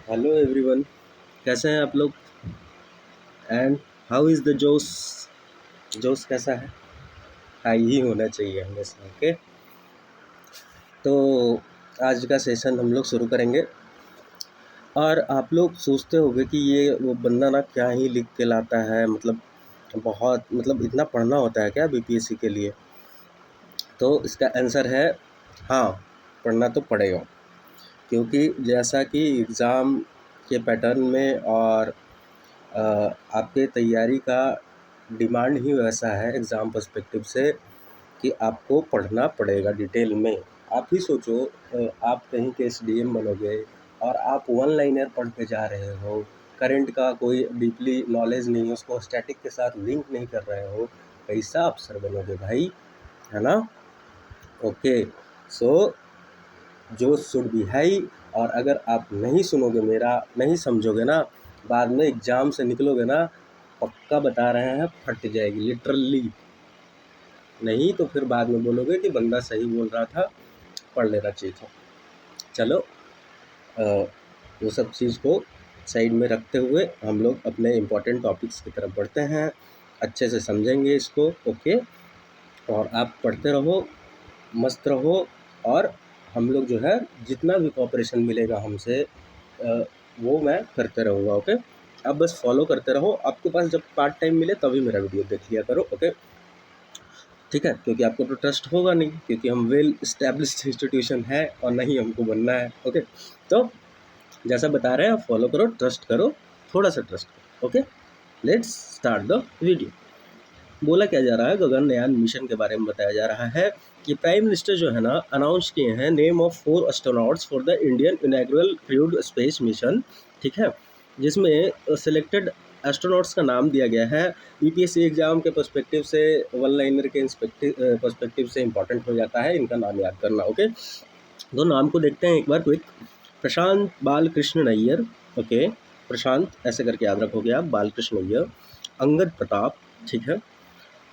Hello everyone, कैसे हैं आप लोग? एंड हाउ इज़ द जोश? जोश कैसा है? हाई ही होना चाहिए हमेशा। ओके, तो आज का सेशन हम लोग शुरू करेंगे। और आप लोग सोचते होंगे कि ये वो बंदा ना क्या ही लिख के लाता है, मतलब बहुत मतलब इतना पढ़ना होता है क्या बीपीएससी के लिए? तो इसका आंसर है हाँ, पढ़ना तो पड़ेगा। क्योंकि जैसा कि एग्ज़ाम के पैटर्न में और आपके तैयारी का डिमांड ही वैसा है एग्ज़ाम पर्सपेक्टिव से कि आपको पढ़ना पड़ेगा डिटेल में। आप ही सोचो, आप कहीं के एसडीएम बनोगे और आप वन लाइनर पढ़ के जा रहे हो, करंट का कोई डीपली नॉलेज नहीं है, उसको स्टैटिक के साथ लिंक नहीं कर रहे हो, कैसा अफसर बनोगे भाई, है ना? ओके, सो जो शुड बी हाई। और अगर आप नहीं सुनोगे मेरा, नहीं समझोगे ना, बाद में एग्ज़ाम से निकलोगे ना, पक्का बता रहे हैं फट जाएगी लिटरली। नहीं तो फिर बाद में बोलोगे कि बंदा सही बोल रहा था, पढ़ लेना चाहिए था। चलो, वो सब चीज़ को साइड में रखते हुए हम लोग अपने इम्पोर्टेंट टॉपिक्स की तरफ बढ़ते हैं। अच्छे से समझेंगे इसको। ओके, और आप पढ़ते रहो, मस्त रहो। और हम लोग जो है जितना भी कोऑपरेशन मिलेगा हमसे, वो मैं करते रहूँगा। ओके, आप बस फॉलो करते रहो। आपके पास जब पार्ट टाइम मिले तभी मेरा वीडियो देख लिया करो। ओके, ठीक है? क्योंकि आपको तो ट्रस्ट होगा नहीं, क्योंकि हम वेल इस्टेब्लिश्ड इंस्टीट्यूशन है और नहीं हमको बनना है। ओके, तो जैसा बता रहे हैं आप फॉलो करो, ट्रस्ट करो, थोड़ा सा ट्रस्ट करो। Okay, let's start the video. बोला क्या जा रहा है, गगनयान मिशन के बारे में बताया जा रहा है कि प्राइम मिनिस्टर जो है ना अनाउंस किए हैं name of 4 astronauts for the Indian inaugural crude space mission. ठीक है, जिसमें सिलेक्टेड एस्ट्रोनॉट्स का नाम दिया गया है। यूपीएससी एग्जाम के पर्सपेक्टिव से, वन लाइनर के पर्सपेक्टिव से इंपॉर्टेंट हो जाता है इनका नाम याद करना। ओके, दो नाम को देखते हैं एक बार क्विक। प्रशांत बालकृष्ण नैयर। ओके, प्रशांत ऐसे करके याद रखोगे आप, बालकृष्ण नैयर। अंगद प्रताप, ठीक है।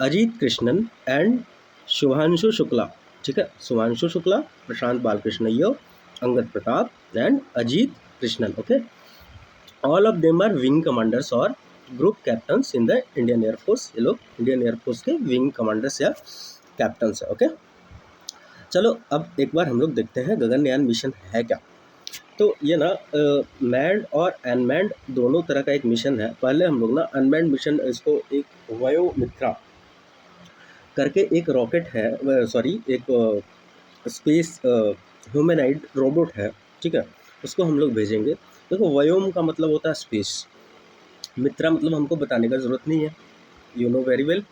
अजीत कृष्णन एंड शुभांशु शुक्ला। ठीक है, Shubhanshu Shukla, Prashant Balakrishna Iyer, Angad Pratap and Ajit Krishnan. Okay, all of them are wing commanders और group captains in the Indian air force. ये लोग इंडियन एयरफोर्स के विंग कमांडर्स या कैप्टन्स है। ओके, चलो अब एक बार हम लोग देखते हैं गगनयान मिशन है क्या। तो ये ना मैन्ड और अनमैन्ड दोनों तरह का एक मिशन है। पहले हम लोग ना अनमैन्ड मिशन, इसको एक वयोमित्रा करके एक रॉकेट है, सॉरी एक स्पेस ह्यूमैनॉइड रोबोट है। ठीक है, उसको हम लोग भेजेंगे। देखो, व्योम का मतलब होता है स्पेस, मित्रा मतलब हमको बताने का ज़रूरत नहीं है, you know very well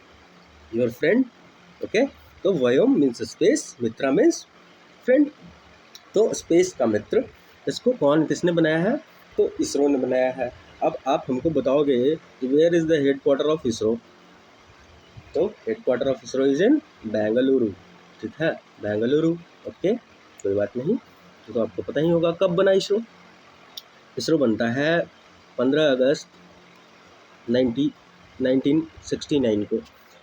your friend. Okay, तो व्योम मीन्स स्पेस, मित्रा मीन्स फ्रेंड। तो स्पेस का मित्र, इसको कौन किसने बनाया है? तो इसरो ने बनाया है। अब आप हमको बताओगे कि where is the headquarter of ISRO? तो headquarter of ISRO is in Bengaluru. ठीक है, बेंगलुरु। ओके, कोई बात नहीं, तो आपको पता ही होगा कब बना इसरो। इसरो बनता है 15 अगस्त 1969 को।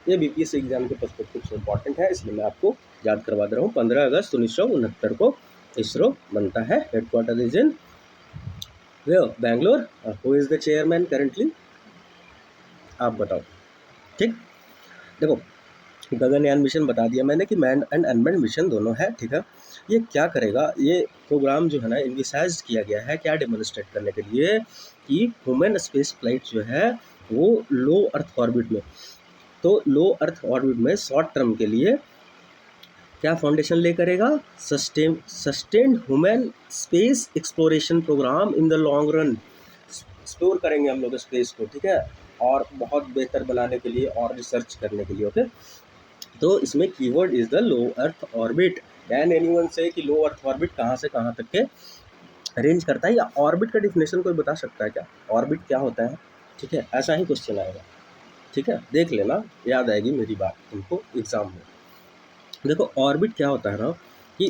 ये बीपीएससी एग्जाम के पर्सपेक्टिव से इम्पॉर्टेंट है, इसलिए मैं आपको याद करवा दे रहा हूँ। 15 अगस्त 1969 को इसरो बनता है। Head quarter is in Bangalore. Who is the chairman currently, आप बताओ। ठीक, देखो, गगनयान मिशन बता दिया मैंने कि मैन्ड एंड अनमैन्ड मिशन दोनों है। ठीक है, ये क्या करेगा, ये प्रोग्राम जो है ना इन्विसाइज किया गया है क्या डेमोन्स्ट्रेट करने के लिए कि ह्यूमन स्पेस फ्लाइट जो है वो लो अर्थ ऑर्बिट में, तो लो अर्थ ऑर्बिट में शॉर्ट टर्म के लिए क्या फाउंडेशन ले करेगा, sustained human space exploration program in the long run. Explore करेंगे हम लोग स्पेस को, ठीक है, और बहुत बेहतर बनाने के लिए और रिसर्च करने के लिए। ओके, तो इसमें keyword is the low earth orbit. Can anyone से कि लो अर्थ ऑर्बिट कहाँ से कहाँ तक के रेंज करता है, या ऑर्बिट का डिफिनेशन कोई बता सकता है क्या, ऑर्बिट क्या होता है? ठीक है, ऐसा ही क्वेश्चन आएगा। ठीक है, देख लेना, याद आएगी मेरी बात तुमको एग्जाम में। देखो, ऑर्बिट क्या होता है ना कि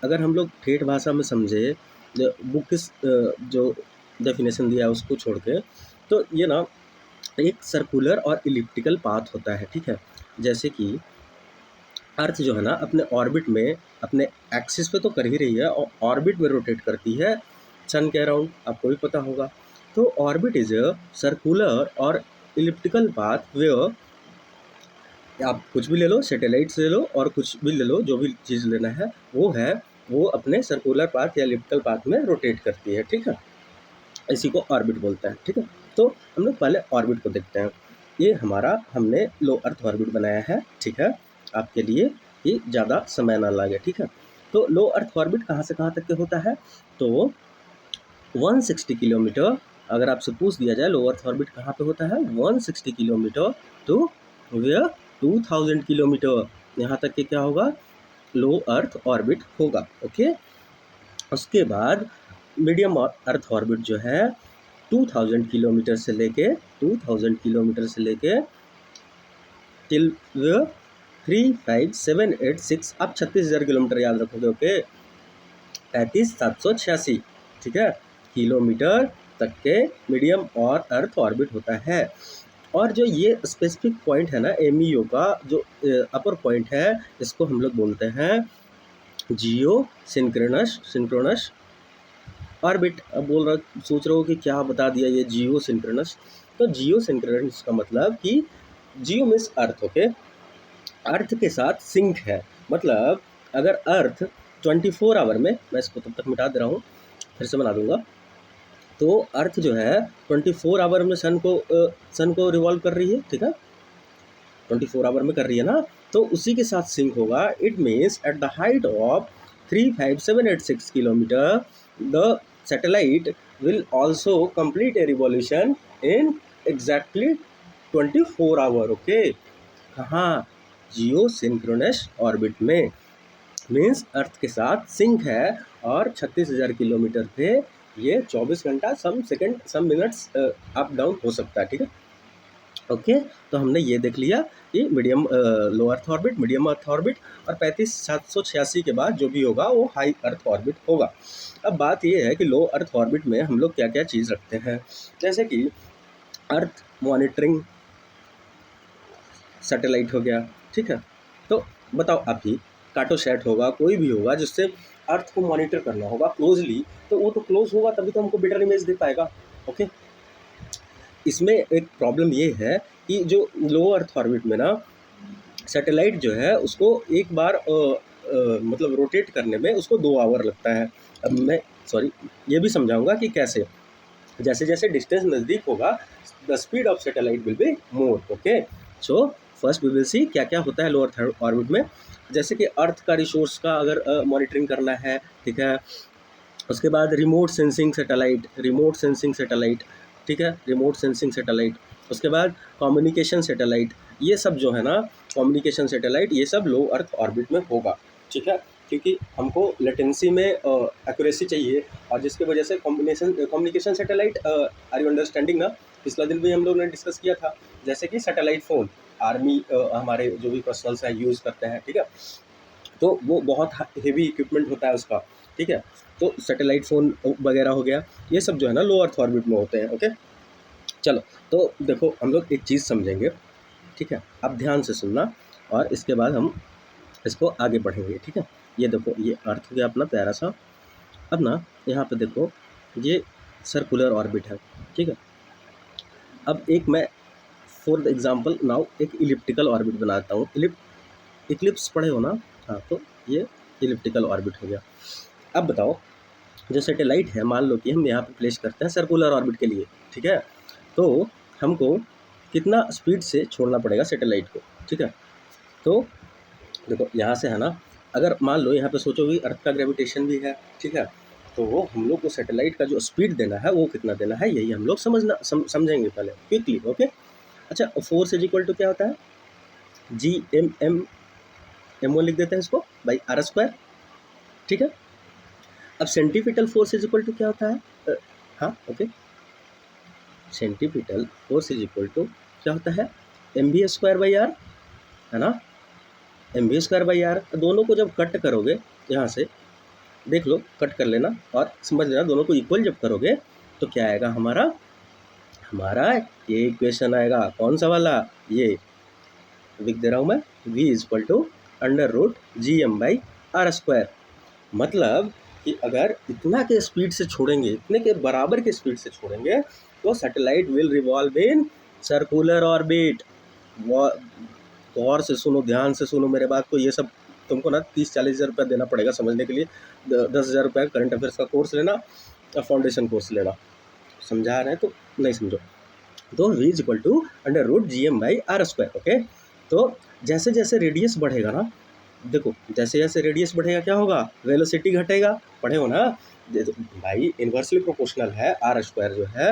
अगर हम लोग ठेठ भाषा में समझे, बुक जो डेफिनेशन दिया है उसको छोड़ के, तो ये ना एक सर्कुलर और इलिप्टिकल पाथ होता है। ठीक है, जैसे कि अर्थ जो है ना अपने ऑर्बिट में, अपने एक्सिस पे तो कर ही रही है और ऑर्बिट में रोटेट करती है सन के अराउंड, आपको भी पता होगा। तो ऑर्बिट इज अ सर्कुलर और इलिप्टिकल पाथ वेयर, आप कुछ भी ले लो, सैटेलाइट्स ले लो और कुछ भी ले लो, जो भी चीज़ लेना है वो अपने सर्कुलर पाथ या इलिप्टिकल पाथ में रोटेट करती है, ठीक है। इसी को ऑर्बिट बोलते हैं, ठीक है। तो हम लोग पहले ऑर्बिट को देखते हैं। ये हमारा हमने लो अर्थ ऑर्बिट बनाया है, ठीक है। आपके लिए ये ज़्यादा समय ना लगे, ठीक है। तो लो अर्थ ऑर्बिट कहाँ से कहाँ तक के होता है, तो 160 किलोमीटर, अगर आपसे पूछ दिया जाए लो अर्थ ऑर्बिट कहाँ पे होता है, 160 किलोमीटर टू वेयर 2000 किलोमीटर, यहाँ तक के क्या होगा, लो अर्थ ऑर्बिट होगा, ओके। उसके बाद मीडियम अर्थ ऑर्बिट जो है 2000 किलोमीटर से लेके 2000 किलोमीटर से लेके टिल 35786, आप 36,000 किलोमीटर याद रखोगे, ओके, 35,786, ठीक है, किलोमीटर तक के मीडियम और अर्थ ऑर्बिट होता है। और जो ये स्पेसिफिक पॉइंट है ना एमईओ का, जो अपर पॉइंट है, इसको हम लोग बोलते हैं जियो सिंक्रोनस ऑर्बिट। अब सोच रहे हो कि क्या बता दिया ये जियो सिंक्रोनस। तो जियो सिंक्रोनस का मतलब कि जियो मीन्स अर्थ, ओके, अर्थ के साथ सिंक है। मतलब अगर अर्थ 24 आवर में, मैं इसको तब तक मिटा दे रहा हूँ, फिर से बना दूंगा। तो अर्थ जो है 24 आवर में सन को रिवॉल्व कर रही है, ठीक है, 24 आवर में कर रही है ना, तो उसी के साथ सिंक होगा। It means at the height of 35786 kilometre the satellite will also complete a revolution in exactly 24 hour, okay. कहाँ, जियो सिंक्रोनस ऑर्बिट में, मीन्स अर्थ के साथ सिंक है और 36,000 किलोमीटर पे ये 24 घंटा some second some minutes up down हो सकता है, ठीक है, ओके। तो हमने ये देख लिया कि medium low earth orbit, medium earth orbit, और 35,786 के बाद जो भी होगा वो हाई अर्थ ऑर्बिट होगा। अब बात ये है कि लो अर्थ ऑर्बिट में हम लोग क्या क्या चीज़ रखते हैं, जैसे कि अर्थ मॉनिटरिंग सैटेलाइट हो गया, ठीक है। तो बताओ आप ही, कार्टोसैट होगा, कोई भी होगा जिससे अर्थ को मॉनिटर करना होगा क्लोजली, तो वो तो क्लोज होगा तभी तो हमको बेटर इमेज दे पाएगा, ओके। इसमें एक प्रॉब्लम ये है कि जो लो अर्थ ऑर्बिट में ना सैटेलाइट जो है उसको एक बार मतलब रोटेट करने में उसको 2 आवर लगता है। अब मैं ये भी समझाऊंगा कि कैसे, जैसे जैसे डिस्टेंस नज़दीक होगा the speed of satellite will be more, okay. So first we will see क्या क्या होता है लो अर्थ ऑर्बिट में। जैसे कि अर्थ का रिसोर्स का अगर मॉनिटरिंग करना है, ठीक है। उसके बाद रिमोट सेंसिंग सैटेलाइट, ठीक है, रिमोट सेंसिंग सैटेलाइट। उसके बाद कम्युनिकेशन सैटेलाइट, ये सब जो है ना कम्युनिकेशन सैटेलाइट, ये सब लो अर्थ ऑर्बिट में होगा, ठीक है, क्योंकि हमको लेटेंसी में एक्यूरेसी चाहिए, और जिसकी वजह से communication satellite, are you understanding ना, पिछला दिन भी हम लोग ने डिस्कस किया था, जैसे कि सैटेलाइट फ़ोन आर्मी हमारे जो भी पर्सनल्स हैं यूज़ करते हैं, ठीक है, तो वो बहुत हेवी इक्विपमेंट होता है उसका, ठीक है। तो सैटेलाइट फ़ोन वगैरह हो गया, ये सब जो है ना लो अर्थ ऑर्बिट में होते हैं, ओके। चलो, तो देखो हम लोग एक चीज़ समझेंगे, ठीक है, अब ध्यान से सुनना, और इसके बाद हम इसको आगे बढ़ेंगे, ठीक है। ये देखो, ये अर्थ हो गया अपना प्यारा सा। अब ना यहाँ पे देखो, ये सर्कुलर ऑर्बिट है, ठीक है। अब एक मैं फॉर द एग्जांपल नाउ एक इलिप्टिकल ऑर्बिट बनाता हूँ। इक्लिप्स पढ़े हो ना, हाँ, तो ये इलिप्टिकल ऑर्बिट हो गया। अब बताओ, जो सैटेलाइट है, मान लो कि हम यहाँ पे प्लेस करते हैं सर्कुलर ऑर्बिट के लिए, ठीक है, तो हमको कितना स्पीड से छोड़ना पड़ेगा सैटेलाइट को, ठीक है। तो देखो यहाँ से है ना, अगर मान लो यहाँ पे सोचो कि अर्थ का ग्रेविटेशन भी है, ठीक है, तो हम लोग को सैटेलाइट का जो स्पीड देना है वो कितना देना है, यही हम लोग समझेंगे पहले क्विकली, ओके। अच्छा, फोर्स इज इक्वल टू क्या होता है, GMM लिख देते हैं इसको बाई r², ठीक है। अब centripetal force is equal to क्या होता है, हाँ, okay, centripetal force is equal to क्या होता है, mv²/r, है ना, mv²/r। दोनों को जब कट करोगे, यहाँ से देख लो, कट कर लेना और समझ लेना, दोनों को इक्वल जब करोगे तो क्या आएगा हमारा ये इक्वेशन आएगा, कौन सा वाला, ये लिख दे रहा हूँ मैं, v = √GM/r²। मतलब कि अगर इतना के स्पीड से छोड़ेंगे, इतने के बराबर के स्पीड से छोड़ेंगे, तो satellite will revolve in circular orbit. गौर से सुनो, ध्यान से सुनो मेरे बात को। ये सब तुमको ना 30-40 हज़ार रुपया देना पड़ेगा समझने के लिए। 10,000 रुपया करंट अफेयर्स का कोर्स लेना या फाउंडेशन कोर्स लेना। समझा रहे हैं तो नहीं समझो। तो v is equal to under root GM/r²। Okay, तो जैसे जैसे रेडियस बढ़ेगा ना, देखो जैसे जैसे रेडियस बढ़ेगा क्या होगा, वेलोसिटी घटेगा। पढ़े हो ना भाई, इन्वर्सली प्रोपोर्शनल है r² जो है,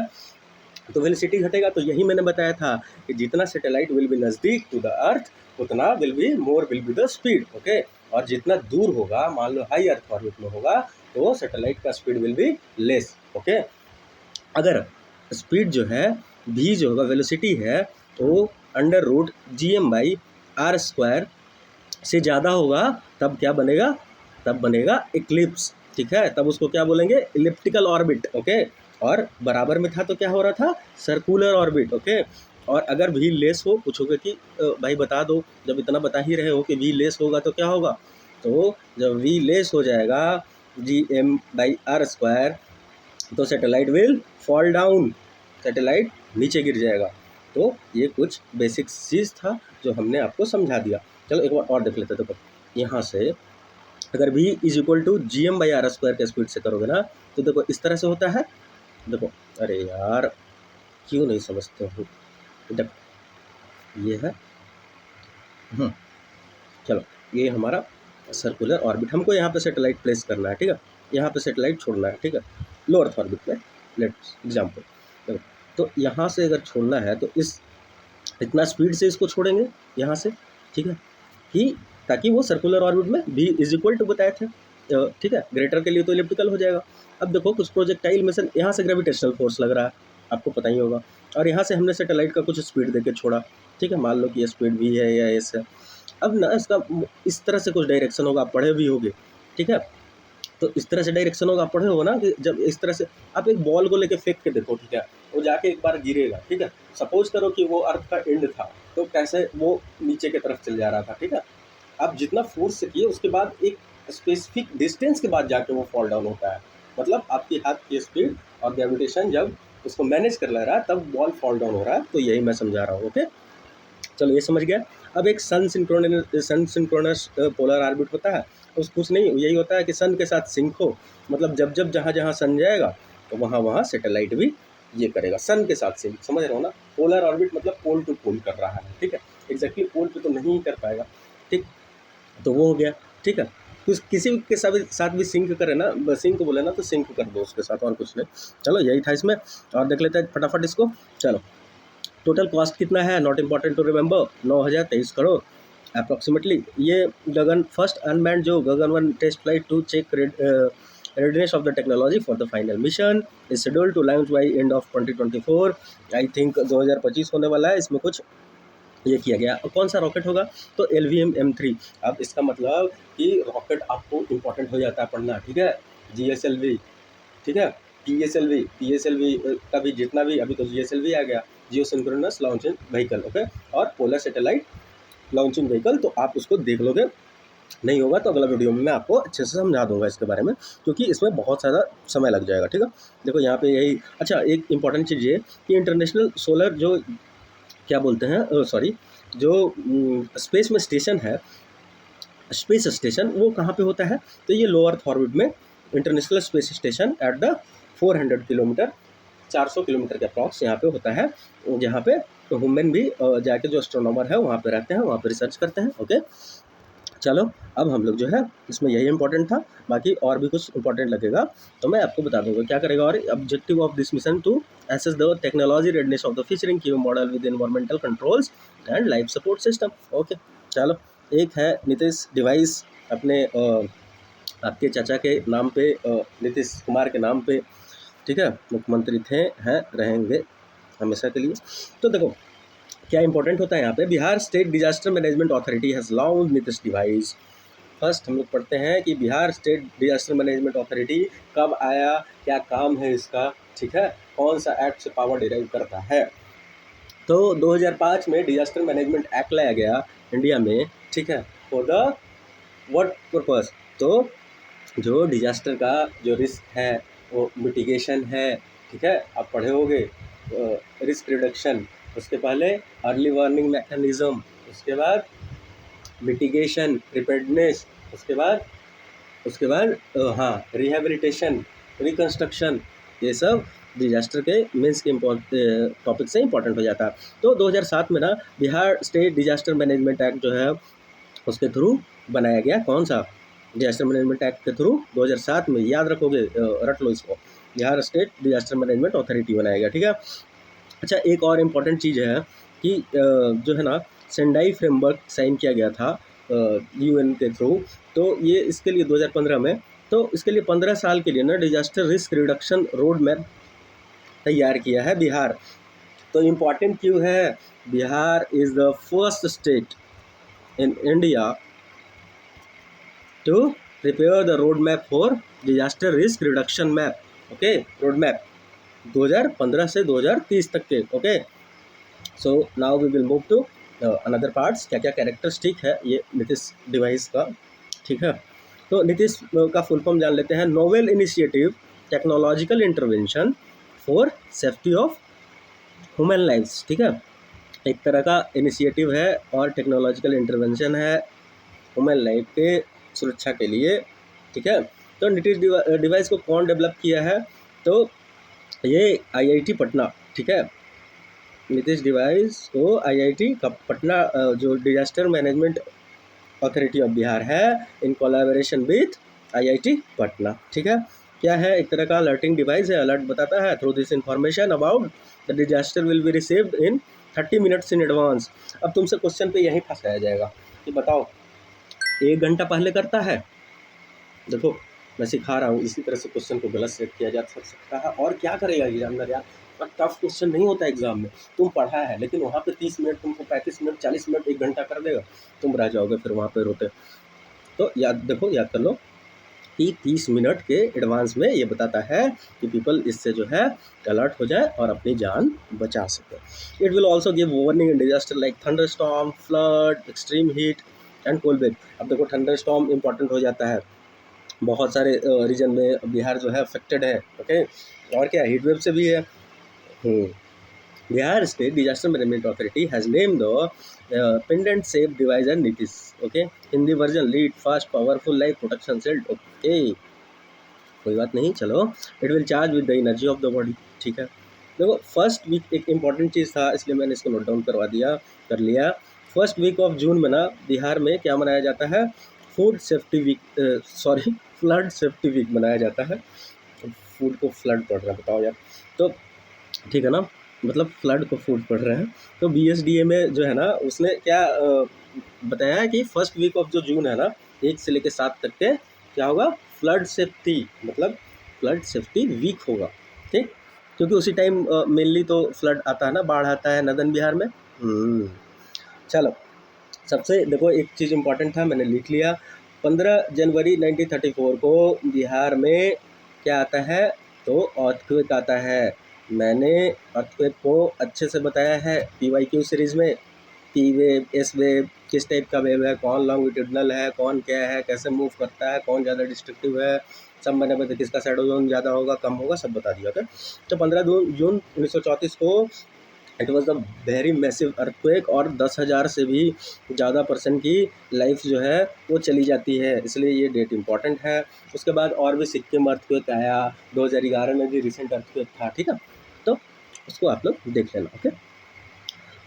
तो वेलोसिटी घटेगा। तो यही मैंने बताया था कि जितना सैटेलाइट विल बी नज़दीक टू द अर्थ, उतना will be the speed. Okay, और जितना दूर होगा, मान लो हाई अर्थ ऑर्बिट में होगा, तो सैटेलाइट का speed will be less. Okay, अगर स्पीड जो है v जो होगा, वेलोसिटी है, तो अंडर रूट GM/r² से ज़्यादा होगा, तब क्या बनेगा, तब बनेगा इक्लिप्स। ठीक है, तब उसको क्या बोलेंगे, इलिप्टिकल ऑर्बिट। ओके, और बराबर में था तो क्या हो रहा था, सर्कुलर ऑर्बिट। ओके, और अगर भी लेस हो, पूछोगे कि भाई बता दो, जब इतना बता ही रहे हो कि v लेस होगा तो क्या होगा, तो जब v लेस हो जाएगा GM/r², तो satellite will fall down, satellite नीचे गिर जाएगा। तो ये कुछ बेसिक चीज़ था जो हमने आपको समझा दिया। चलो एक बार और देख लेते हैं। देखो यहाँ से अगर v is equal to GM/r² के स्पीड से करोगे ना, तो देखो इस तरह से होता है। देखो, अरे यार क्यों नहीं समझते हो, देखो ये है, चलो ये हमारा सर्कुलर ऑर्बिट, हमको यहाँ पे सैटेलाइट प्लेस करना है। ठीक है, यहाँ पे सैटेलाइट छोड़ना है। ठीक है, लो अर्थ ऑर्बिट में, लेट एग्जाम्पल। देखो, तो यहाँ से अगर छोड़ना है तो इतना स्पीड से इसको छोड़ेंगे यहाँ से। ठीक है, कि ताकि वो सर्कुलर ऑर्बिट में v इज इक्वल टू बताए थे। ठीक है, ग्रेटर के लिए तो इलिप्टिकल हो जाएगा। अब देखो कुछ प्रोजेक्टाइल मिशन, यहाँ से ग्रेविटेशनल फोर्स लग रहा है, आपको पता ही होगा, और यहाँ से हमने सैटेलाइट का कुछ स्पीड देके छोड़ा। ठीक है, मान लो कि ये स्पीड v है या s है। अब ना इसका इस तरह से कुछ डायरेक्शन होगा, आप पढ़े भी होगे। ठीक है, तो इस तरह से डायरेक्शन होगा, आप पढ़े हो ना, कि जब इस तरह से आप एक बॉल को लेके फेंक के देखो, ठीक है, वो जाके एक बार गिरेगा। ठीक है, सपोज करो कि वो अर्थ का एंड था, तो कैसे वो नीचे की तरफ चल जा रहा था। ठीक है, आप जितना फोर्स से किए, उसके बाद एक स्पेसिफिक डिस्टेंस के बाद जाके वो फॉल डाउन होता है। मतलब आपकी हाथ की स्पीड और ग्रेविटेशन जब उसको मैनेज कर ले रहा है, तब बॉल फॉल डाउन हो रहा है। तो यही मैं समझा रहा हूँ। ओके, चलो ये समझ गया। अब एक सन सिंक्रोनस पोलर ऑर्बिट होता है, उस कुछ नहीं, यही होता है कि सन के साथ सिंक हो, मतलब जब जब जहाँ जहाँ सन जाएगा, तो वहाँ वहाँ सैटेलाइट भी ये करेगा, सन के साथ सिंक। समझ रहे हो ना, पोलर ऑर्बिट मतलब पोल टू पोल कर रहा है। ठीक है, एग्जैक्टली पोल पे तो नहीं कर पाएगा। ठीक, तो वो हो गया। ठीक है, कुछ किसी के साथ भी सिंक करे ना, सिंक बोले ना, तो सिंक कर दो उसके साथ, और कुछ नहीं। चलो यही था इसमें, और देख लेते हैं फटाफट इसको। चलो, टोटल कॉस्ट कितना है, not important to remember, 9,023 crore approximately. ये गगन फर्स्ट अनमैन्ड जो Gagan 1 test flight to check readiness of the technology for the final mission is scheduled to launch by end of 2024। I think 2025 होने वाला है। इसमें कुछ ये किया गया। और कौन सा रॉकेट होगा, तो LVM M3। अब इसका मतलब कि रॉकेट आपको इम्पोर्टेंट हो जाता है पढ़ना। ठीक है, GSLV, ठीक है, PSLV का भी जितना भी, अभी तो GSLV आ गया, जियो सिंक्रोनस लॉन्चिंग व्हीकल। ओके, और पोलर सैटेलाइट लॉन्चिंग व्हीकल, तो आप उसको देख लोगे। नहीं होगा तो अगला वीडियो में मैं आपको अच्छे से समझा दूंगा इसके बारे में, क्योंकि इसमें बहुत ज़्यादा समय लग जाएगा। ठीक है, देखो यहाँ पे यही, अच्छा एक इम्पॉर्टेंट चीज़ ये कि इंटरनेशनल सोलर जो क्या बोलते हैं, सॉरी, जो स्पेस में स्टेशन है, स्पेस स्टेशन, वो कहाँ पे होता है, तो ये लो अर्थ ऑर्बिट में international space station at the 400 kilometre, 400 kilometre के अप्रॉक्स यहाँ पे होता है, जहाँ पे ह्यूमन भी जाके जो एस्ट्रोनॉमर है वहाँ पे रहते हैं, वहाँ पे रिसर्च करते हैं। ओके, चलो अब हम लोग जो है इसमें यही इंपॉर्टेंट था, बाकी और भी कुछ इंपॉर्टेंट लगेगा तो मैं आपको बता दूंगा क्या करेगा। और objective of this mission to assess the technology readiness of the fish rearing queue model with environmental controls and life support system. Okay, चलो एक है नीतीश डिवाइस, अपने आपके चाचा के नाम पे, नीतीश कुमार के नाम पे, ठीक है, मुख्यमंत्री थे, हैं, रहेंगे हमेशा के लिए। तो देखो क्या इंपॉर्टेंट होता है यहाँ पे, Bihar state disaster management authority has launch Nitish device. First हम लोग पढ़ते हैं कि Bihar state disaster management authority कब आया, क्या काम है इसका, ठीक है, कौन सा एक्ट से पावर डिराइव करता है। तो 2005 में डिजास्टर मैनेजमेंट एक्ट लाया गया इंडिया में, ठीक है, फॉर द व्हाट पर्पस, तो जो डिजास्टर का जो रिस्क है वो मिटिगेशन है, ठीक है, आप पढ़े होगे, रिस्क रिडक्शन, उसके पहले अर्ली वार्निंग मैकेनिज्म, उसके बाद मिटिगेशन, प्रिपेयर्डनेस, उसके बाद हाँ रिहेबिलिटेशन, रिकन्स्ट्रक्शन, ये सब डिजास्टर के मीन्स के टॉपिक से इंपॉर्टेंट हो जाता है। तो 2007 में ना Bihar state disaster management act जो है उसके थ्रू बनाया गया। कौन सा? डिजास्टर मैनेजमेंट एक्ट के थ्रू 2007 में, याद रखोगे, रट लो इसको, Bihar state disaster management authority बनाया गया, ठीक है। अच्छा, एक और इम्पॉर्टेंट चीज़ है कि जो है ना सेंडाई फ्रेमवर्क साइन किया गया था यूएन के थ्रू, तो ये इसके लिए 2015 में, तो इसके लिए 15 साल के लिए ना disaster risk reduction road map तैयार किया है बिहार। तो इम्पॉर्टेंट क्यों है? Bihar is the first state in India to prepare the road map for disaster risk reduction map, okay, road map 2015 से 2030 तक के, okay. So now we will move to another parts, क्या क्या कैरेक्टरिस्टिक है ये नीतीश डिवाइस का, ठीक है। तो नीतीश का फुल फॉर्म जान लेते हैं। Novel initiative technological intervention for safety of human lifes, ठीक है। एक तरह का इनिशिएटिव है और टेक्नोलॉजिकल इंटरवेंशन है ह्यूमन लाइफ के सुरक्षा के लिए, ठीक है। तो नीतीश डिवाइस को कौन डेवलप किया है? तो ये आईआईटी पटना, ठीक है। नीतीश डिवाइस को आईआईटी पटना जो disaster management authority of Bihar है, in collaboration with IIT Patna, ठीक है। क्या है? एक तरह का अलर्टिंग डिवाइस है, अलर्ट बताता है through this information about the disaster will be received in 30 minutes in advance. अब तुमसे क्वेश्चन पे यही फंसाया जाएगा कि बताओ 1 घंटा पहले करता है? देखो मैं सिखा रहा हूँ, इसी तरह से क्वेश्चन को गलत सेट किया जा सकता है। और क्या करेगा एग्जामिनर यार, और टफ क्वेश्चन नहीं होता एग्जाम में, तुम पढ़ा है लेकिन वहाँ पे 30 मिनट तुमको 35 मिनट 40 मिनट 1 घंटा कर देगा, तुम रह जाओगे फिर वहाँ पे रोते। तो याद देखो, याद कर लो कि 30 मिनट के एडवांस में ये बताता है कि पीपल इससे जो है अलर्ट हो जाए और अपनी जान बचा सके। It will also give warning in disaster like thunder storm, flood, extreme heat and cold wave. अब देखो थंडर स्टॉर्म इंपॉर्टेंट हो जाता है, बहुत सारे रीजन में बिहार जो है अफेक्टेड है, ओके। और क्या, हीट वेव से भी है। Bihar state disaster management authority has named the pendant safe device and Nitish, okay. Hindi version lead fast powerful life protection sailed, okay, कोई बात नहीं, चलो। It will charge with the energy of the body, ठीक है। देखो फर्स्ट वीक एक important चीज़ था, इसलिए मैंने इसको नोट डाउन कर लिया। फर्स्ट वीक ऑफ जून में ना बिहार में क्या मनाया जाता है? Food safety week, sorry, flood safety week मनाया जाता है। फूड को फ्लड पढ़ रहा है, बताओ यार। तो ठीक है ना, मतलब फ्लड को फूड पढ़ रहे हैं। तो बीएसडीए में जो है ना उसने क्या बताया है कि फर्स्ट वीक ऑफ जो जून है ना, 1 से लेकर 7 तक के क्या होगा? फ्लड सेफ्टी, मतलब फ्लड सेफ्टी वीक होगा, ठीक। क्योंकि उसी टाइम मेनली तो फ्लड आता है ना, बाढ़ आता है नदन बिहार में। चलो, सबसे देखो एक चीज़ इम्पॉर्टेंट था, मैंने लिख लिया। 15 जनवरी 1934 को बिहार में क्या आता है? तो अर्थक्वेक आता है। मैंने अर्थक्वेक को अच्छे से बताया है पीवाईक्यू सीरीज़ में, पी वेव, एस वेव, किस टाइप का वेव है, कौन लॉन्गिट्यूडनल है, कौन क्या है, कैसे मूव करता है, कौन ज़्यादा डिस्ट्रक्टिव है, सब मैंने बता, किसका शैडो जोन ज़्यादा होगा कम होगा सब बता दिया था। तो 15 जून 1934 को it was the very massive earthquake, और 10,000 से भी ज़्यादा पर्सन की लाइफ जो है वो चली जाती है, इसलिए ये डेट इंपॉर्टेंट है। उसके बाद और भी सिक्किम अर्थक्वेक आया, 2011 में भी रिसेंट अर्थक्वेक था, ठीक है। तो उसको आप लोग देख लेना, ओके।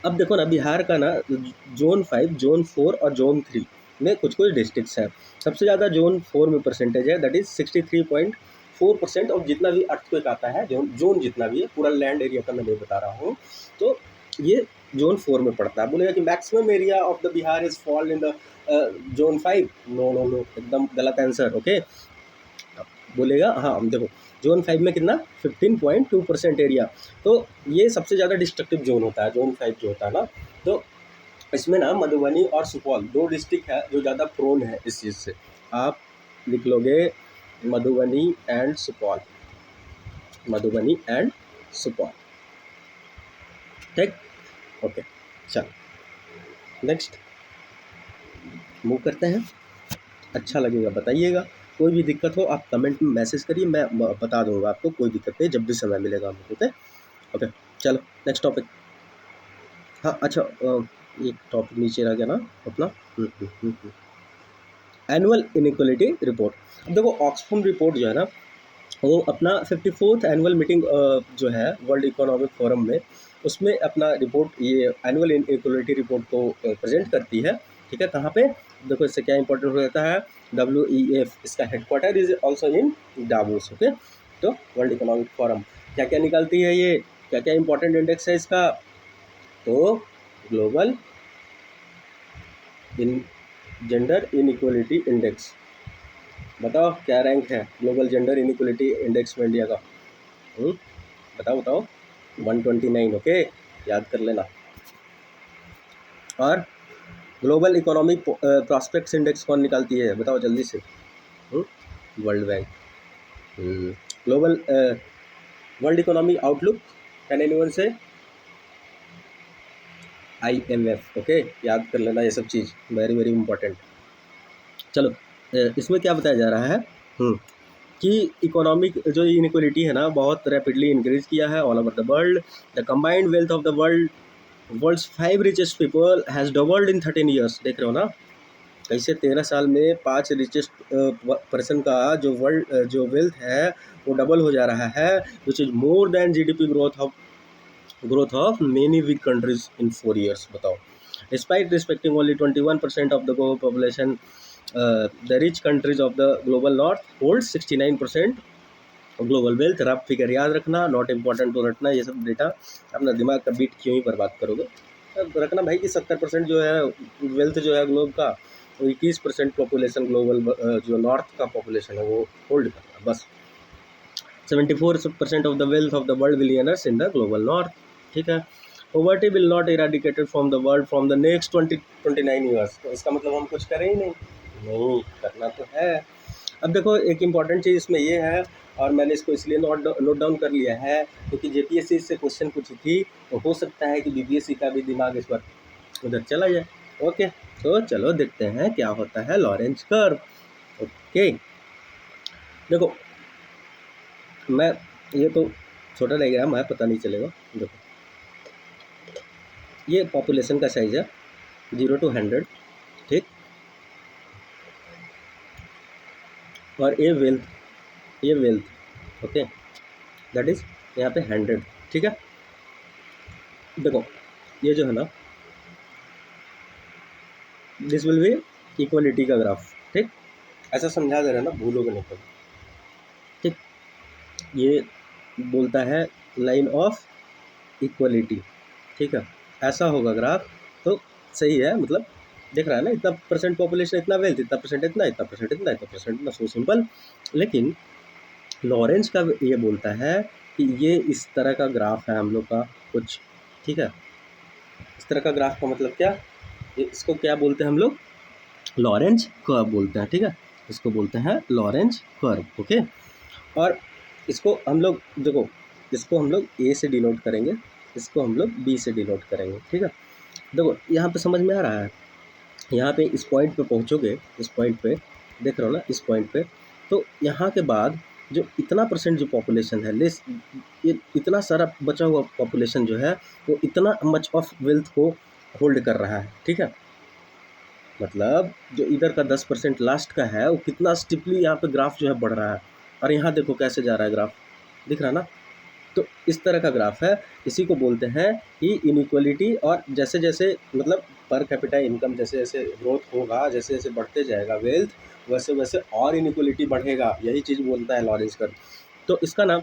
अब देखो ना बिहार का ना जोन 5, जोन 4 और जोन 3 में कुछ कुछ डिस्ट्रिक्ट्स हैं। सबसे ज़्यादा जोन 4 में परसेंटेज है, दैट इज़ 63.4%। और जितना भी अर्थक्वेक आता है, जोन जितना भी है, पूरा लैंड एरिया का मैं नहीं बता रहा हूँ, तो ये जोन 4 में पड़ता है। बोलेगा कि maximum area of the Bihar is fall in the zone 5, no no no, एकदम गलत आंसर, ओके। बोलेगा हाँ, देखो जोन 5 में कितना 15.2% एरिया। तो ये सबसे ज़्यादा डिस्ट्रक्टिव जोन होता है, जोन 5 जो होता है ना। तो इसमें ना मधुबनी और सुपौल 2 डिस्ट्रिक्ट है जो ज़्यादा प्रोन है इस चीज़ से। आप लिख लोगे मधुबनी एंड सुपौल, मधुबनी एंड सुपौल, ठीक, ओके। चलो नेक्स्ट मूव करते हैं, अच्छा लगेगा बताइएगा। कोई भी दिक्कत हो आप कमेंट में मैसेज करिए, मैं बता दूंगा आपको, कोई दिक्कत नहीं, जब भी समय मिलेगा हमको। ओके ओके, चलो नेक्स्ट टॉपिक। हाँ अच्छा, एक टॉपिक नीचे रह गया ना अपना, एनुअल इनइक्वलिटी रिपोर्ट। अब देखो ऑक्सफैम रिपोर्ट जो है ना, वो अपना 54th एनुअल मीटिंग जो है वर्ल्ड इकोनॉमिक फोरम में, उसमें अपना रिपोर्ट, ये एनुअल इनइक्वलिटी रिपोर्ट को प्रेजेंट करती है। ठीक है, कहाँ पे देखो, इससे क्या इंपॉर्टेंट हो जाता है, WEF, इसका headquarter is also in Davos. Okay, तो वर्ल्ड इकोनॉमिक फोरम क्या क्या निकालती है, ये क्या क्या इंपॉर्टेंट इंडेक्स है इसका, तो ग्लोबल इन जेंडर इनइक्वलिटी इंडेक्स, बताओ क्या रैंक है ग्लोबल जेंडर इनइक्वलिटी इंडेक्स में इंडिया का, बताओ बताओ, 129। ओके, याद कर लेना। और ग्लोबल इकोनॉमिक प्रॉस्पेक्ट्स इंडेक्स कौन निकालती है, बताओ जल्दी से, world bank. Global world economic outlook, can anyone से, IMF। ओके, याद कर लेना ये सब चीज़, वेरी वेरी इंपॉर्टेंट। चलो इसमें क्या बताया जा रहा है कि इकोनॉमिक जो इनइक्वलिटी है ना, बहुत रैपिडली इंक्रीज किया है all over the world. The combined wealth of the world's 5 richest people has doubled in 13 years. देख रहे हो ना कैसे 13 साल में 5 रिचेस्ट पर्सन का जो वेल्थ है वो डबल हो जा रहा है, which is more than GDP growth of many weak countries in 4 years. बताओ, despite respecting only 21% of the global population, the rich countries of the global north hold 69% global wealth. Rough figure याद रखना, not important to रखना, ये सब data अपना दिमाग का beat क्यों ही बर्बाद करोगे। अब रखना भाई कि 70% जो है वेल्थ जो है ग्लोब का, 21% पॉपुलेशन ग्लोबल जो नॉर्थ का पॉपुलेशन है वो होल्ड कर रहा है बस। 74% of the wealth of the world billionaires in the global north. ठीक है, poverty will not eradicated from the world from the next 29 years. तो इसका मतलब हम कुछ करें ही नहीं करना तो है। अब देखो एक इम्पॉर्टेंट चीज़ इसमें ये है, और मैंने इसको इसलिए नोट डाउन कर लिया है क्योंकि JPSC से क्वेश्चन पूछी थी, तो हो सकता है कि BPSC का भी दिमाग इस बार उधर चला जाए। ओके, तो चलो देखते हैं क्या होता है लॉरेंज कर्व। ओके, देखो मैं, ये तो छोटा डायग्राम है, पता नहीं चलेगा। देखो ये पॉपुलेशन का साइज है 0 to 100, ठीक, और ये वेल्थ, ओके, दैट इज यहाँ पे 100। ठीक है, देखो ये जो है ना, दिस विल बी इक्वलिटी का ग्राफ। ठीक, ऐसा समझा दे रहा है ना, भूलोगे नहीं कभी। ठीक, ये बोलता है लाइन ऑफ इक्वलिटी। ठीक है, ऐसा होगा ग्राफ, तो सही है, मतलब देख रहा है ना, इतना परसेंट पॉपुलेशन, इतना वेल्थ, इतना परसेंट इतना, इतना परसेंट इतना, इतना परसेंट इतना, सो सिंपल। लेकिन लॉरेंज का ये बोलता है कि ये इस तरह का ग्राफ है हम लोग का कुछ। ठीक है, इस तरह का ग्राफ का मतलब क्या, इसको क्या बोलते हैं हम लोग, लॉरेंज कर्व बोलते हैं। ठीक है, इसको बोलते हैं लॉरेंज कर्व। ओके, और इसको हम लोग देखो, इसको हम लोग A से डिनोट करेंगे, इसको हम लोग B से डिनोट करेंगे। ठीक है, देखो यहाँ पे समझ में आ रहा है, यहाँ पे इस पॉइंट पे पहुँचोगे, इस पॉइंट पे देख रहे हो ना, इस पॉइंट पे, तो यहाँ के बाद जो इतना परसेंट जो पॉपुलेशन है, लेस, ये इतना सारा बचा हुआ पॉपुलेशन जो है वो इतना मच ऑफ वेल्थ को होल्ड कर रहा है। ठीक है, मतलब जो इधर का 10% लास्ट का है वो कितना स्टिपली यहाँ पे ग्राफ जो है बढ़ रहा है, और यहाँ देखो कैसे जा रहा है ग्राफ, दिख रहा है ना। तो इस तरह का ग्राफ है, इसी को बोलते हैं कि इनइक्वलिटी। और जैसे जैसे मतलब पर कैपिटा इनकम जैसे जैसे ग्रोथ होगा, जैसे जैसे बढ़ते जाएगा वेल्थ, वैसे वैसे और इनइक्वलिटी बढ़ेगा, यही चीज़ बोलता है लॉरेंज कर्व। तो इसका ना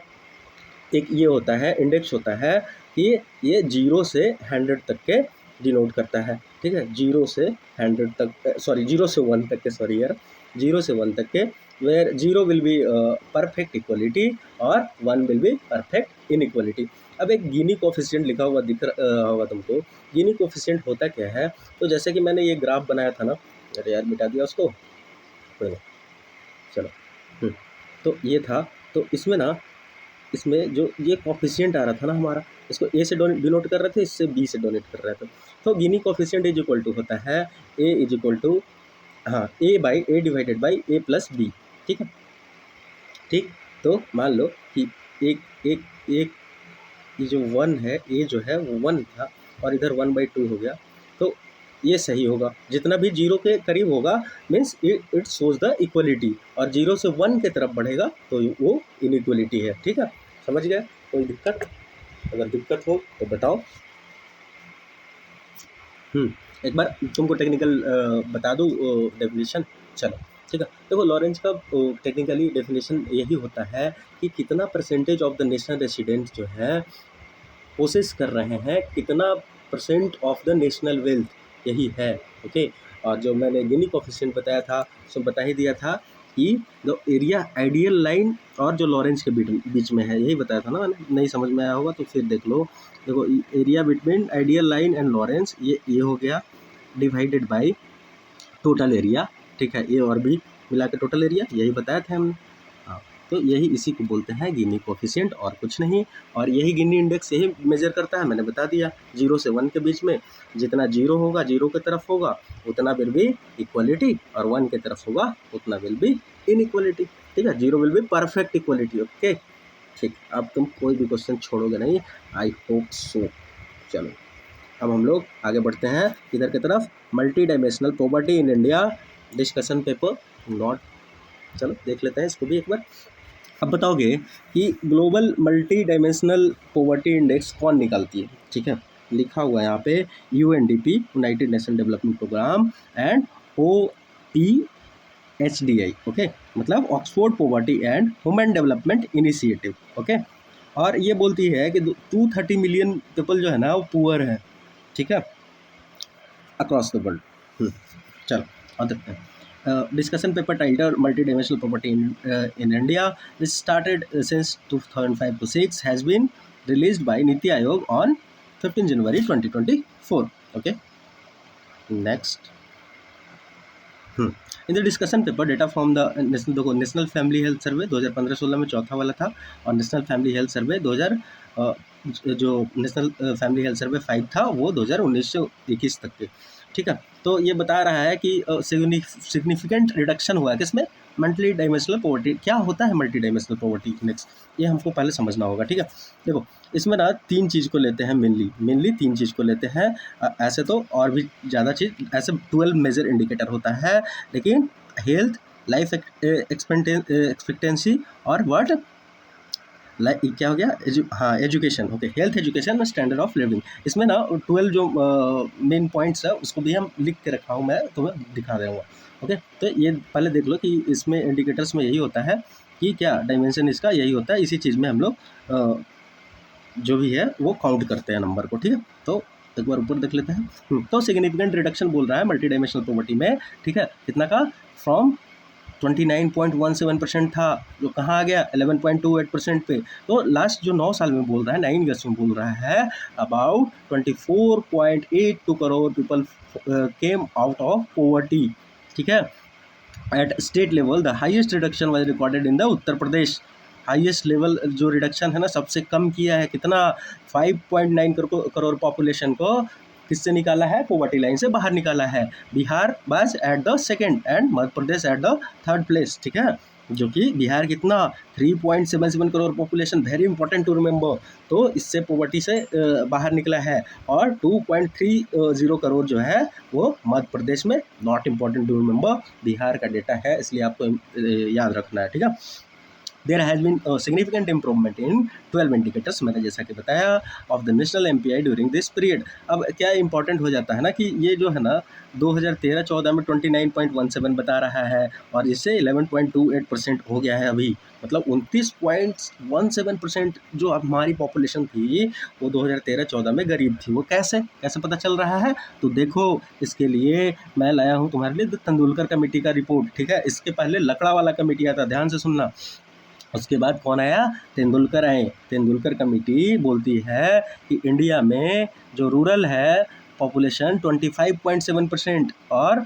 एक ये होता है, इंडेक्स होता है कि ये 0 से 100 तक के डिनोट करता है। ठीक है, 0 से 100 तक, सॉरी 0 से 1 तक के, सॉरी यार, 0 से 1 तक के, where 0 will be perfect equality और 1 विल बी परफेक्ट इनइक्वलिटी। अब एक गिनी कोफिशिएंट लिखा हुआ दिख होगा तुमको। गिनी कोफिशिएंट होता क्या है, तो जैसे कि मैंने ये ग्राफ बनाया था ना, अरे यार मिटा दिया उसको, कोई नहीं, चलो। तो ये था, तो इसमें ना, इसमें जो ये कोफिशिएंट आ रहा था ना हमारा, इसको A से डिनोट कर रहे थे, इससे B से डोनेट कर रहे थे। तो गिनी कोफिशिएंट इज इक्वल टू होता है A इज इक्वल टू, हाँ, A by A divided by A plus B। ठीक है, ठीक। तो मान लो कि एक एक एक ये जो 1 है, ये जो है वो 1 था और इधर 1/2 हो गया, तो ये सही होगा। जितना भी 0 के करीब होगा means it shows the equality, और 0 से 1 के तरफ बढ़ेगा तो वो इनइक्वलिटी है। ठीक है, समझ गए? कोई दिक्कत? अगर दिक्कत हो तो बताओ। एक बार तुमको टेक्निकल बता दूँ डेफिनेशन। चलो ठीक है, देखो लॉरेंज का टेक्निकली डेफिनेशन यही होता है कि कितना percentage of the national resident जो है पोसेस कर रहे हैं, कितना percent of the national wealth, यही है। ओके, और जो मैंने गिनी कोफिशिएंट बताया था, सो बता ही दिया था कि जो एरिया आइडियल लाइन और जो लॉरेंज के बीच में है, यही बताया था ना मैंने। नहीं समझ में आया होगा तो फिर देख लो। देखो area between ideal line and Lorenz, ये हो गया डिवाइडेड बाय टोटल एरिया। ठीक है, ये और भी मिला के टोटल एरिया, यही बताया था हमने। हाँ, तो यही इसी को बोलते हैं गिनी कोफिशिएंट, और कुछ नहीं। और यही गिनी इंडेक्स यही मेजर करता है, मैंने बता दिया। 0 से 1 के बीच में जितना 0 होगा, 0 की तरफ होगा उतना विल बी इक्वलिटी, और 1 की तरफ होगा उतना विल बी इनइक्वलिटी। ठीक है, 0 will be perfect equality. Okay, ठीक। अब तुम कोई भी क्वेश्चन छोड़ोगे नहीं, आई होप सो। चलो अब हम लोग आगे बढ़ते हैं इधर की तरफ। Multi dimensional poverty in India discussion paper not. चलो देख लेते हैं इसको भी एक बार। अब बताओगे कि global multi dimensional poverty index कौन निकालती है? ठीक है, लिखा हुआ है यहाँ पे UNDP, United Nation Development Programme, and OPHDI। Okay, मतलब Oxford poverty and human development initiative. Okay, और ये बोलती है कि 230 मिलियन पीपल जो है ना वो पुअर है। ठीक है, अक्रॉस द वर्ल्ड। चलो और देखते हैं। Discussion paper titled Multidimensional Property in India, which started since 2005 to 6, has been released by Niti Aayog on 15 January 2024. Okay, next. In the discussion paper data from the national family health सर्वे 2015-16 में चौथा वाला था, और national family health सर्वे 2000 जो national family health survey 5 था वो 2019 से 21 तक के। ठीक है, तो ये बता रहा है कि सिग्निफिकेंट रिडक्शन हुआ है किसमें? Multi dimensional poverty. क्या होता है मल्टी डायमेंशनल पॉवर्टी इंडेक्स, ये हमको पहले समझना होगा। ठीक है, देखो इसमें ना 3 चीज़ को लेते हैं, मेनली 3 चीज़ को लेते हैं। ऐसे तो और भी ज़्यादा चीज़, ऐसे 12 मेजर इंडिकेटर होता है, लेकिन हेल्थ, लाइफ एक्सपेक्टेंसी और व्हाट क्या हो गया, एजुकेशन। ओके, हेल्थ, एजुकेशन और स्टैंडर्ड ऑफ लिविंग। इसमें ना 12 जो मेन पॉइंट्स है उसको भी हम लिख के रखा हूँ, मैं तुम्हें दिखा रहा हूँ। ओके, तो ये पहले देख लो कि इसमें इंडिकेटर्स में यही होता है कि क्या डायमेंशन इसका यही होता है, इसी चीज़ में हम लोग जो भी है वो काउंट करते हैं नंबर को। ठीक है, तो एक बार ऊपर देख लेते हैं। तो सिग्निफिकेंट रिडक्शन बोल रहा है मल्टी डायमेंशनल पॉवर्टी में। ठीक है, कितना का? फ्रॉम 29.17% था, जो कहाँ आ गया 11.28% पे। तो लास्ट जो 9 साल में बोल रहा है, 9 ईयर्स में बोल रहा है, about 24.82 crore people came out of poverty. ठीक है, at state level the highest reduction was recorded in the Uttar Pradesh. Highest level जो रिडक्शन है ना, सबसे कम किया है, कितना? 5.9 करोड़ पॉपुलेशन को किससे निकाला है? पॉवर्टी लाइन से बाहर निकाला है। Bihar was at the second and Madhya Pradesh at the third place. ठीक है, जो कि बिहार कितना? 3.77 crore population, very important to remember. तो इससे पॉवर्टी से बाहर निकला है, और 2.30 करोड़ जो है वो मध्य प्रदेश में। Not important to remember, Bihar का डेटा है इसलिए आपको याद रखना है। ठीक है, there has been significant improvement in 12 indicators, मैंने जैसा कि बताया, of the national MPI during this period. अब क्या इंपॉर्टेंट हो जाता है ना कि ये जो है ना 2013-14 में 29.17 बता रहा है, और इससे 11.28% हो गया है अभी, मतलब 29.17% जो हमारी पॉपुलेशन थी वो 2013-14 में गरीब थी। वो कैसे पता चल रहा है? तो देखो, इसके लिए मैं लाया हूँ तुम्हारे लिए तेंदुलकर कमेटी का रिपोर्ट। ठीक है, इसके पहले लकड़ा वाला कमेटी आता, ध्यान से सुनना। उसके बाद कौन आया? तेंदुलकर आए। तेंदुलकर कमेटी बोलती है कि इंडिया में जो रूरल है पॉपुलेशन 25.7%, और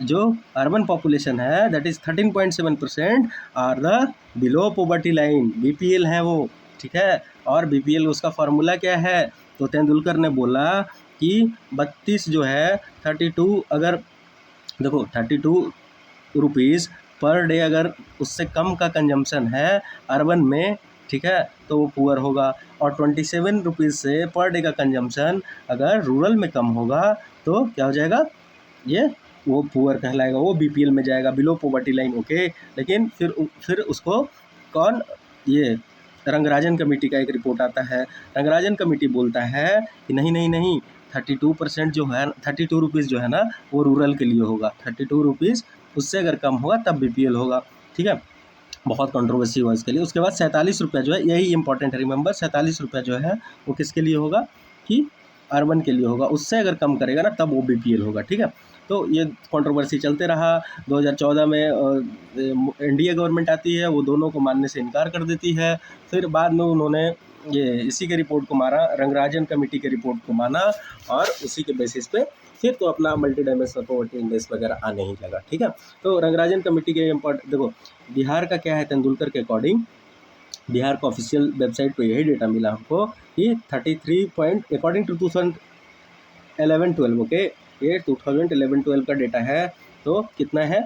जो अर्बन पॉपुलेशन है that is 13.7% are the below poverty line, BPL है वो। ठीक है, और BPL उसका फार्मूला क्या है? तो तेंदुलकर ने बोला कि 32 जो है 32, अगर देखो 32 रुपीज़ पर डे अगर उससे कम का कंजम्पशन है अर्बन में, ठीक है, तो वो पुअर होगा। और 27 रुपीज़ से पर डे का कंजम्पशन अगर रूरल में कम होगा तो क्या हो जाएगा, ये वो पुअर कहलाएगा, वो बीपीएल में जाएगा, बिलो पॉवर्टी लाइन। ओके, लेकिन फिर उसको कौन, ये रंगराजन कमेटी का एक रिपोर्ट आता है। रंगराजन कमेटी बोलता है कि नहीं नहीं नहीं, 32% जो है, 32 रुपीज़ जो है ना, वो रूरल के लिए होगा। 32 रुपीज़ उससे अगर कम होगा तब बीपीएल होगा, ठीक है। बहुत कंट्रोवर्सी हुआ इसके लिए। उसके बाद 47 रुपये जो है, यही इंपॉर्टेंट है, रिमेंबर 47 रुपये जो है वो किसके लिए होगा, कि अर्बन के लिए होगा। उससे अगर कम करेगा ना तब वो बीपीएल होगा, ठीक है। तो ये कंट्रोवर्सी चलते रहा। 2014 में एनडीए गवर्नमेंट आती है, वो दोनों को मानने से इनकार कर देती है। फिर बाद में उन्होंने ये इसी के रिपोर्ट को माना, रंगराजन कमेटी के रिपोर्ट को माना, और उसी के बेसिस पे फिर तो अपना मल्टी डायमेंशनल पॉवर्टी इंडेक्स वगैरह आने ही लगा, ठीक है। तो रंगराजन कमेटी के देखो बिहार का क्या है, तेंदुलकर के अकॉर्डिंग बिहार का ऑफिशियल वेबसाइट पे यही डेटा मिला हमको कि 33 अकॉर्डिंग टू 2011-12, ओके, ये 2011-12 का डेटा है। तो कितना है,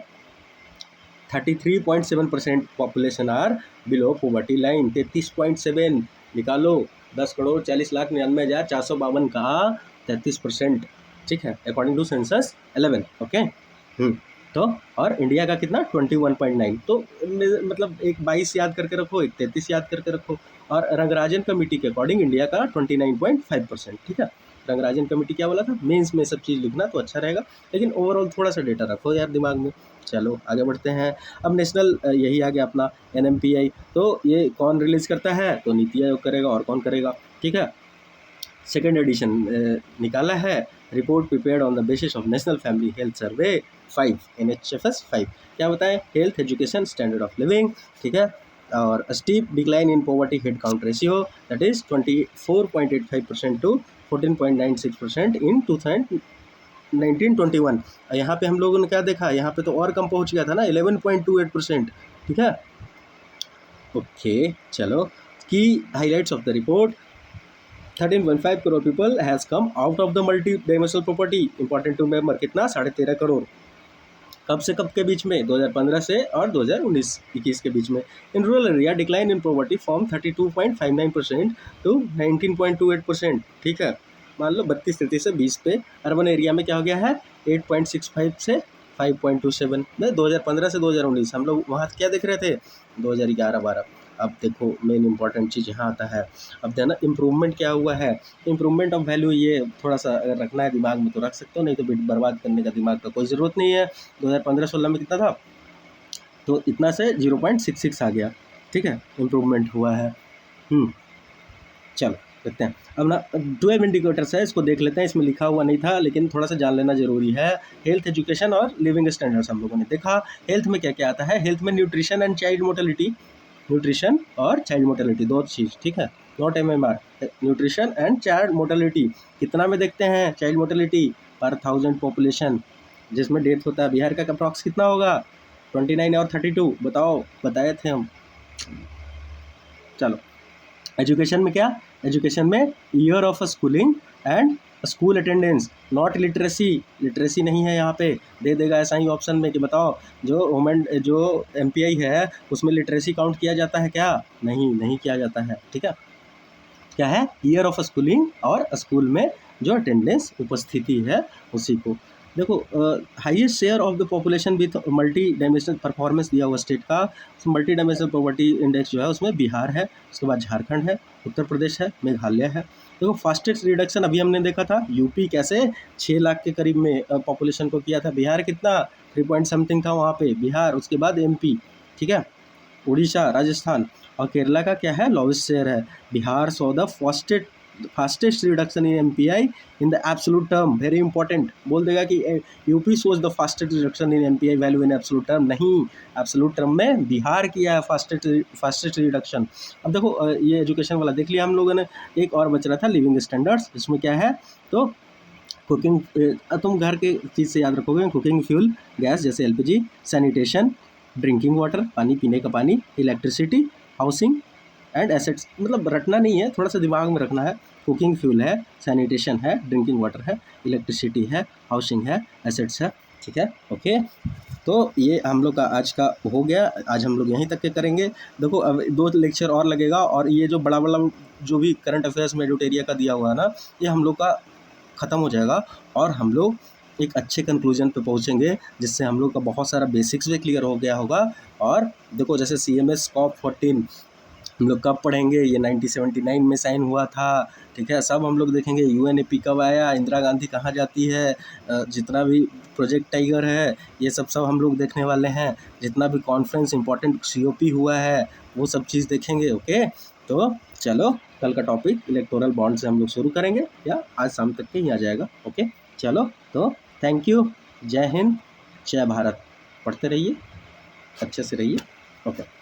33.7% population are below poverty line. 33.7 निकालो, 10,40,99,452 का 33%, ठीक है, अकॉर्डिंग टू सेंसस 11, ओके। तो और इंडिया का कितना 21.9। तो मतलब एक 22 याद करके रखो, एक 33 याद करके रखो। और रंगराजन कमेटी के अकॉर्डिंग इंडिया का 29.5%, ठीक है। रंगराजन कमेटी क्या बोला था, मेंस में सब चीज़ लिखना तो अच्छा रहेगा, लेकिन ओवरऑल थोड़ा सा डेटा रखो यार दिमाग में। चलो आगे बढ़ते हैं। अब नेशनल यही आ गया अपना NMPI। तो ये कौन रिलीज़ करता है, तो नीति आयोग करेगा, और कौन करेगा, ठीक है। सेकेंड एडिशन निकाला है, report prepared on the basis of national family health survey 5, NHFS 5। क्या बताएं, health education standard of living, ठीक है। और steep decline in poverty head count ratio, that is 24.85% to 14.96% in 2019-21। यहाँ पे हम लोगों ने क्या देखा, यहाँ पे तो और कम पहुँच गया था ना, 11.28%, ठीक है। ओके चलो, key highlights of the report, 13.5 crore people has come out of the multi dimensional poverty. Important to remember, कितना, 13.5 करोड़। कब से कब के बीच में, 2015 से और 2019-21 के बीच में। In rural area decline in poverty from 32.59% to 19.28%, ठीक है। मान लो 32-33 से 20 पे। अर्बन एरिया में क्या हो गया है, 8.65 से 5.27। 2015 से 2019 हम लोग वहाँ क्या देख रहे थे, 2011-12। अब देखो मेन इंपॉर्टेंट चीज़ यहाँ आता है। अब देना इम्प्रूवमेंट क्या हुआ है, इम्प्रूवमेंट ऑफ वैल्यू, ये थोड़ा सा अगर रखना है दिमाग में तो रख सकते हो, नहीं तो बर्बाद करने का दिमाग का कोई ज़रूरत नहीं है। 2015-16 में कितना था, तो इतना से 0.66 आ गया, ठीक है, इम्प्रूवमेंट हुआ है। चलो देखते हैं अब ना, 12 इंडिकेटर्स है, इसको देख लेते हैं। इसमें लिखा हुआ नहीं था लेकिन थोड़ा सा जान लेना जरूरी है। हेल्थ, एजुकेशन और लिविंग स्टैंडर्ड्स हम लोगों ने देखा। हेल्थ में क्या क्या आता है, हेल्थ में nutrition and child mortality, nutrition और चाइल्ड मोर्टेलिटी दो चीज़, ठीक है, not MMR। Nutrition and child mortality कितना में देखते हैं, चाइल्ड मोर्टेलिटी पर 1000 पॉपुलेशन जिसमें डेथ होता है। बिहार का अप्रॉक्स कितना होगा, 29 और 32, बताओ, बताए थे हम। चलो एजुकेशन में क्या, एजुकेशन में year of schooling and school attendance, not literacy, literacy नहीं है यहाँ पे, दे देगा ऐसा ही ऑप्शन में कि बताओ जो MPI है उसमें लिटरेसी काउंट किया जाता है क्या, नहीं किया जाता है, ठीक है। क्या है, ईयर ऑफ स्कूलिंग और स्कूल में जो अटेंडेंस उपस्थिति है उसी को। देखो highest share of the population with multi dimensional performance दिया हुआ स्टेट का, मल्टी डायमेंशनल पॉवर्टी इंडेक्स जो है उसमें बिहार है, उसके बाद झारखंड है, उत्तर प्रदेश है, मेघालय है। देखो फास्टेस्ट रिडक्शन अभी हमने देखा था, यूपी कैसे 6 लाख के करीब में पॉपुलेशन को किया था, बिहार कितना 3 पॉइंट समथिंग था वहाँ पे, बिहार, उसके बाद MP, ठीक है, उड़ीसा, राजस्थान, और केरला का क्या है, लोवेस्ट शेयर है। Bihar so the fastest reduction in MPI in the absolute term, very important, बोल देगा कि UP shows the fastest reduction in MPI value in absolute term, नहीं, एब्सोल्यूट टर्म में बिहार किया है फास्टेस्ट रिडक्शन। अब देखो ये एजुकेशन वाला देख लिया हम लोगों ने, एक और बच रहा था लिविंग स्टैंडर्ड्स, इसमें क्या है, तो कुकिंग, तुम घर के चीज़ से याद रखोगे, कुकिंग फ्यूल गैस जैसे LPG, सैनिटेशन, ड्रिंकिंग वाटर, पानी पीने का पानी, इलेक्ट्रिसिटी, हाउसिंग एंड एसेट्स, मतलब रटना नहीं है, थोड़ा सा दिमाग में रखना है। कुकिंग फ्यूल है, सैनिटेशन है, ड्रिंकिंग वाटर है, इलेक्ट्रिसिटी है, हाउसिंग है, एसेट्स है, ठीक है, ओके। तो ये हम लोग का आज का हो गया, आज हम लोग यहीं तक के करेंगे। देखो अब 2 लेक्चर और लगेगा, और ये जो बड़ा जो भी करंट अफेयर्स में एडुट एरिया का दिया हुआ है ना, ये हम लोग का ख़त्म हो जाएगा, और हम लोग एक अच्छे कंक्लूजन पे पहुंचेंगे, जिससे हम लोग का बहुत सारा बेसिक्स भी क्लियर हो गया होगा। और देखो जैसे CMS COP14 हम लोग कब पढ़ेंगे, ये 1979 में साइन हुआ था, ठीक है, सब हम लोग देखेंगे। UNEP कब आया, इंदिरा गांधी कहाँ जाती है, जितना भी प्रोजेक्ट टाइगर है, ये सब हम लोग देखने वाले हैं। जितना भी कॉन्फ्रेंस इंपॉर्टेंट COP हुआ है, वो सब चीज़ देखेंगे। ओके, तो चलो कल का टॉपिक इलेक्टोरल बॉन्ड से हम लोग शुरू करेंगे, या आज शाम तक के ही आ जाएगा। ओके चलो, तो थैंक यू, जय हिंद, जय भारत। पढ़ते रहिए, अच्छे से रहिए। ओके।